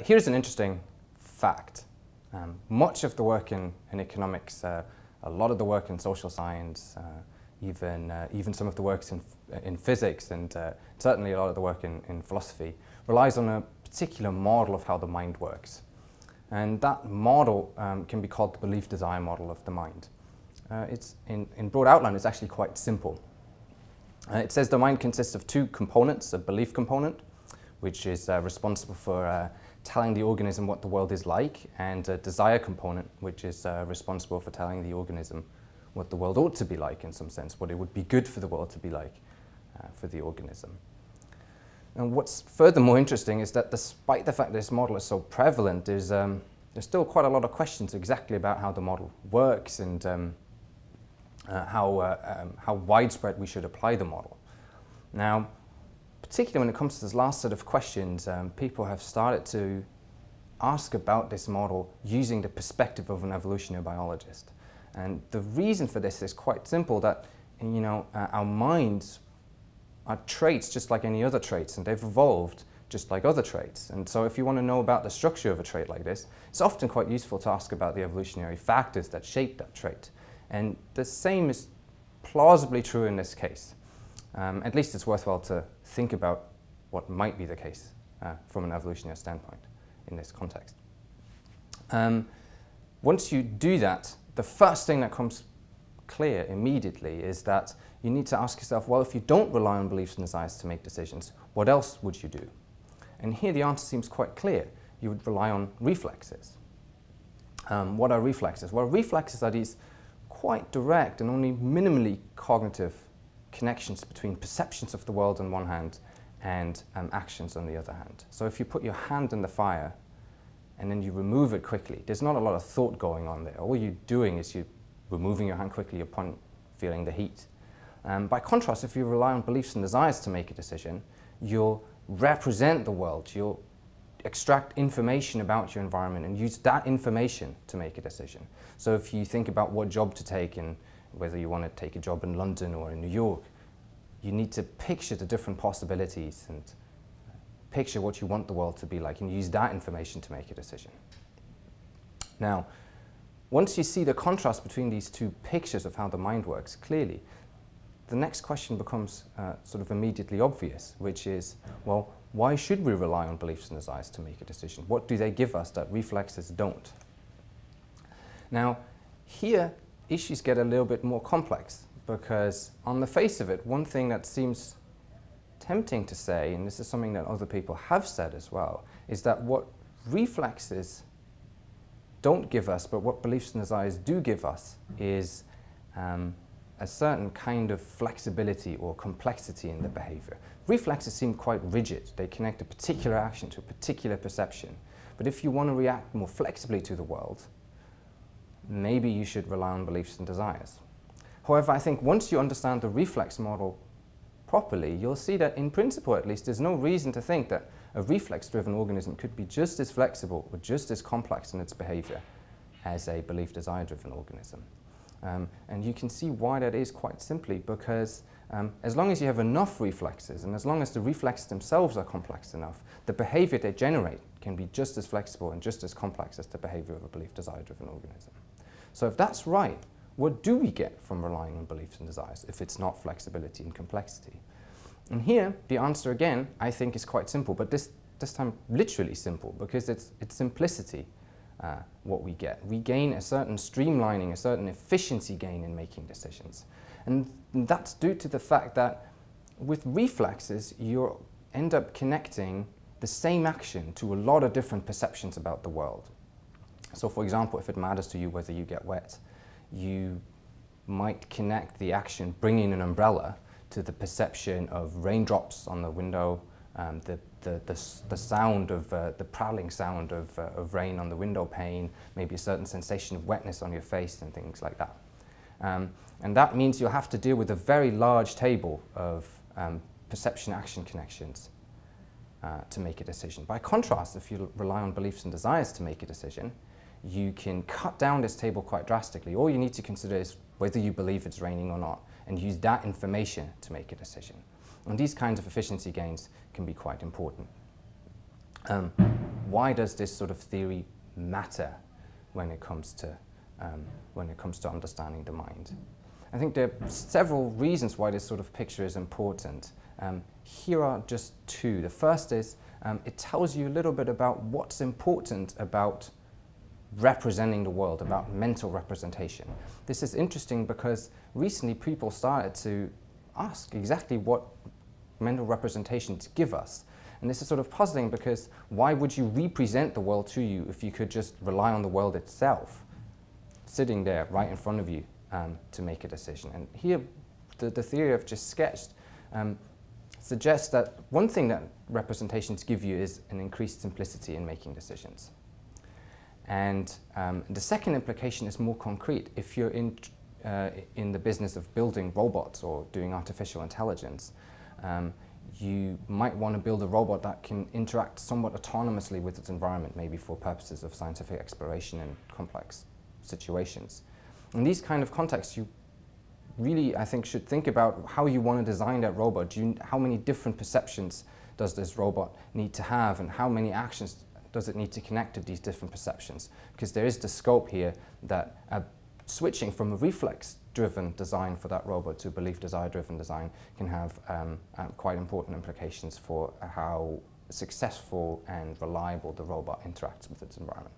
Here's an interesting fact. Much of the work in economics, a lot of the work in social science, even some of the works in physics, and certainly a lot of the work in philosophy, relies on a particular model of how the mind works. And that model can be called the belief-desire model of the mind. It's in broad outline, it's actually quite simple. It says the mind consists of two components: a belief component, which is responsible for telling the organism what the world is like, and a desire component, which is responsible for telling the organism what the world ought to be like, in some sense, what it would be good for the world to be like for the organism. And what's furthermore interesting is that despite the fact this model is so prevalent, there's still quite a lot of questions exactly about how the model works and how widespread we should apply the model. Now, particularly when it comes to this last set of questions, people have started to ask about this model using the perspective of an evolutionary biologist. And the reason for this is quite simple, that our minds are traits just like any other traits, and they've evolved just like other traits. And so if you want to know about the structure of a trait like this, it's often quite useful to ask about the evolutionary factors that shape that trait. And the same is plausibly true in this case. At least it's worthwhile to think about what might be the case from an evolutionary standpoint in this context. Once you do that, the first thing that comes clear immediately is that you need to ask yourself, well, if you don't rely on beliefs and desires to make decisions, what else would you do? And here the answer seems quite clear. You would rely on reflexes. What are reflexes? Well, reflexes are these quite direct and only minimally cognitive connections between perceptions of the world on one hand and actions on the other hand. So if you put your hand in the fire and then you remove it quickly, there's not a lot of thought going on there. All you're doing is you're removing your hand quickly upon feeling the heat. By contrast, if you rely on beliefs and desires to make a decision, you'll represent the world, you'll extract information about your environment and use that information to make a decision. So if you think about what job to take, and whether you want to take a job in London or in New York, you need to picture the different possibilities and picture what you want the world to be like, and use that information to make a decision. Now, once you see the contrast between these two pictures of how the mind works clearly, the next question becomes sort of immediately obvious, which is, well, why should we rely on beliefs and desires to make a decision? What do they give us that reflexes don't? Now, here, issues get a little bit more complex, because on the face of it, one thing that seems tempting to say, and this is something that other people have said as well, is that what reflexes don't give us, but what beliefs and desires do give us, is a certain kind of flexibility or complexity in the behavior. Reflexes seem quite rigid. They connect a particular action to a particular perception. But if you want to react more flexibly to the world, maybe you should rely on beliefs and desires. However, I think once you understand the reflex model properly, you'll see that in principle at least, there's no reason to think that a reflex-driven organism could be just as flexible or just as complex in its behavior as a belief-desire-driven organism. And you can see why that is quite simply, because as long as you have enough reflexes, and as long as the reflexes themselves are complex enough, the behavior they generate can be just as flexible and just as complex as the behavior of a belief-desire-driven organism. So if that's right, what do we get from relying on beliefs and desires if it's not flexibility and complexity? And here, the answer again, I think, is quite simple, but this time literally simple, because it's simplicity. What we get. We gain a certain streamlining, a certain efficiency gain in making decisions. And that's due to the fact that with reflexes, you end up connecting the same action to a lot of different perceptions about the world. So for example, if it matters to you whether you get wet, you might connect the action bringing an umbrella to the perception of raindrops on the window, the sound of the prattling sound of rain on the window pane, maybe a certain sensation of wetness on your face and things like that. And that means you'll have to deal with a very large table of perception-action connections to make a decision. By contrast, if you rely on beliefs and desires to make a decision, you can cut down this table quite drastically. All you need to consider is whether you believe it's raining or not, and use that information to make a decision. And these kinds of efficiency gains can be quite important. Why does this sort of theory matter when it comes to understanding the mind? I think there are several reasons why this sort of picture is important. Here are just two. The first is it tells you a little bit about what's important about representing the world, about mental representation. This is interesting because recently people started to ask exactly what mental representations give us. And this is sort of puzzling because why would you represent the world to you if you could just rely on the world itself, sitting there right in front of you to make a decision? And here, the theory I've just sketched suggests that one thing that representations give you is an increased simplicity in making decisions. And the second implication is more concrete. If you're in the business of building robots or doing artificial intelligence, you might want to build a robot that can interact somewhat autonomously with its environment, maybe for purposes of scientific exploration in complex situations. In these kind of contexts, you really, I think, should think about how you want to design that robot. How many different perceptions does this robot need to have, and how many actions does it need to connect to these different perceptions? Because there is the scope here that switching from a reflex-driven design for that robot to a belief-desire-driven design can have quite important implications for how successful and reliable the robot interacts with its environment.